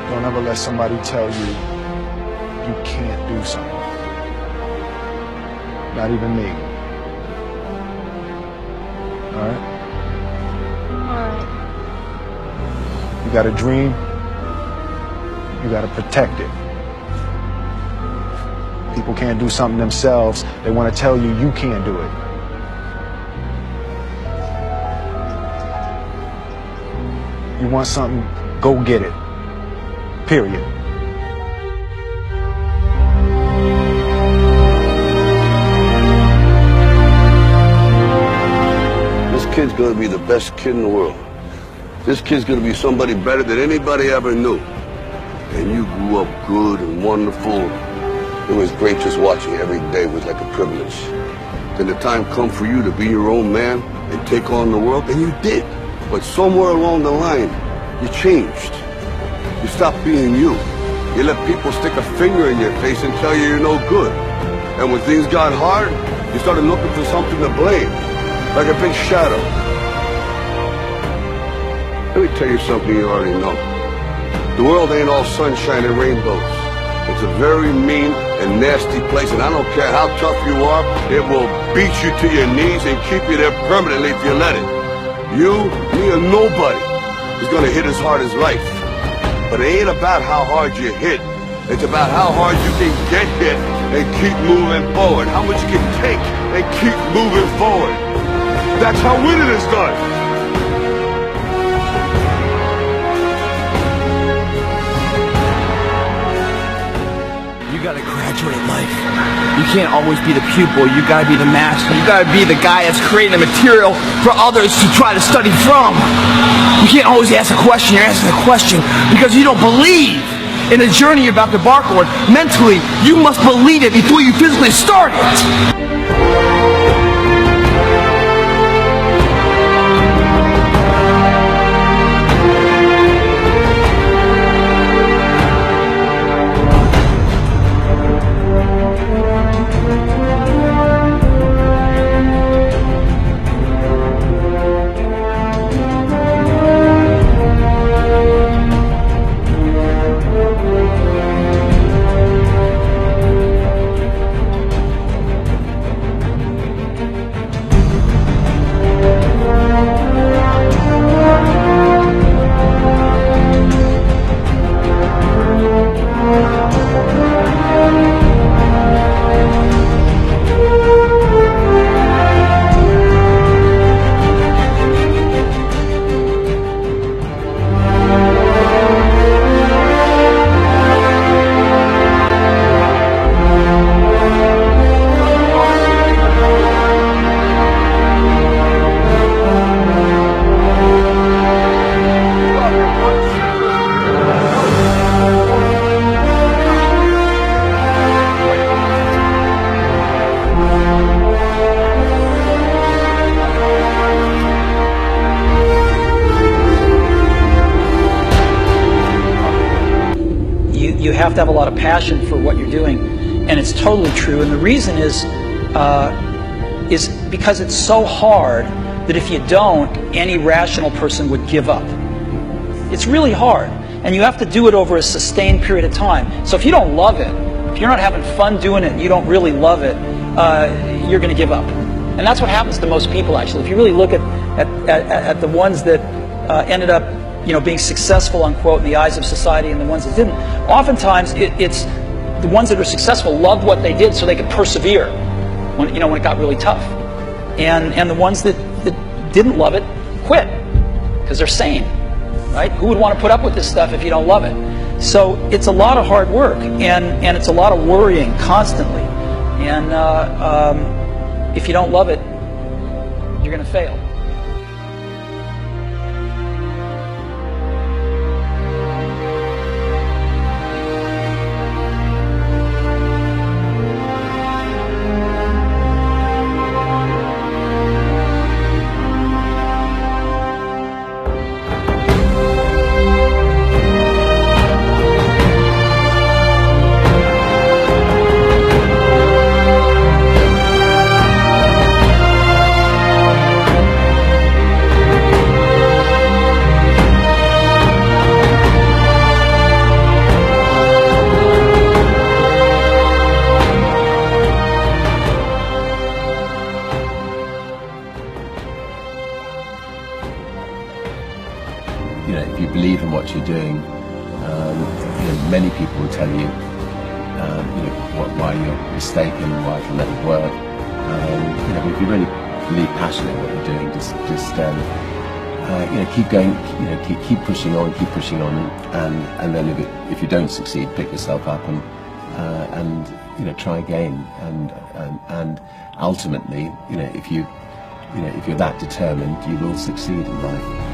Don't ever let somebody tell you you can't do something. Not even me. All right? Alright. You got a dream, you got to protect it. People can't do something themselves. They want to tell you you can't do it. You want something, go get it. Period. This kid's gonna be the best kid in the world. This kid's gonna be somebody better than anybody ever knew. And you grew up good and wonderful. It was great just watching you every day. It was like a privilege. Then the time come for you to be your own man and take on the world, and you did. But somewhere along the line, you changed. You stopped being you. You let people stick a finger in your face and tell you you're no good. And when things got hard, you started looking for something to blame, like a big shadow. Let me tell you something you already know. The world ain't all sunshine and rainbows. It's a very mean and nasty place, and I don't care how tough you are, it will beat you to your knees and keep you there permanently if you let it. You, me, or nobody is gonna hit as hard as life. But it ain't about how hard you hit. It's about how hard you can get hit and keep moving forward. How much you can take and keep moving forward. That's how winning is done. You gotta graduate life. You can't always be the pupil. You gotta be the master. You gotta be the guy that's creating the material for others to try to study from. You can't always ask a question. You're asking a question because you don't believe in the journey you're about to embark on. Mentally, you must believe it before you physically start it. You have to have a lot of passion for what you're doing, and it's totally true. And the reason is because it's so hard that if you don't, any rational person would give up. It's really hard, and you have to do it over a sustained period of time. So if you don't love it, if you're not having fun doing it, and you don't really love it, you're going to give up. And that's what happens to most people, actually. If you really look at the ones that ended up being successful, unquote, in the eyes of society, and the ones that didn't. Oftentimes, it's the ones that are successful loved what they did so they could persevere when it got really tough. And the ones that didn't love it quit because they're sane, right? Who would want to put up with this stuff if you don't love it? So it's a lot of hard work, and it's a lot of worrying constantly. And if you don't love it, you're going to fail. Many people will tell you, why you're mistaken, why it'll never work. If you're really passionate about what you're doing, just keep going, keep pushing on, and then if you don't succeed, pick yourself up and try again, and ultimately, if you're that determined, you will succeed in life.